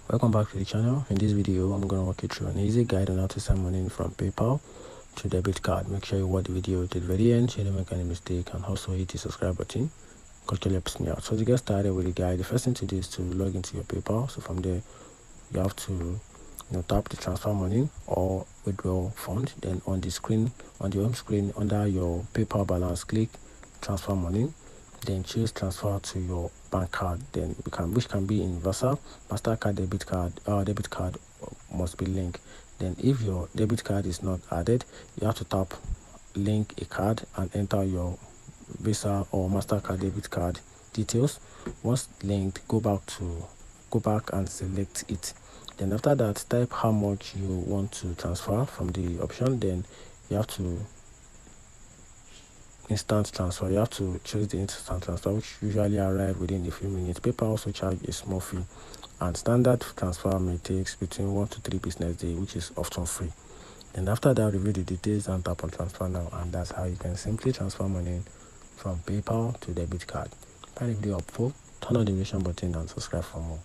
Welcome back to the channel. In this video, I'm going to walk you through an easy guide on how to send money from PayPal to debit card. Make sure you watch the video to the very end so you don't make any mistake, and also hit the subscribe button. Culturally helps me out. So to get started with the guide, the first thing to do is to log into your PayPal. So from there, you have to tap the transfer money or withdraw fund. Then on the screen, on the home screen, under your PayPal balance, click transfer money. Then choose transfer to your bank card, then which can be in Visa, Mastercard, debit card must be linked. Then if your debit card is not added, you have to tap link a card and enter your Visa or Mastercard debit card details. Once linked, go back and select it. Then after that, type how much you want to transfer from the option. Then you have to instant transfer. You have to choose the instant transfer, which usually arrive within a few minutes. PayPal also charge a small fee, and standard transfer may take between 1 to 3 business days, which is often free. And after that, review the details and tap on transfer now, and that's how you can simply transfer money from PayPal to debit card. Find the video helpful, turn on the notification button and subscribe for more.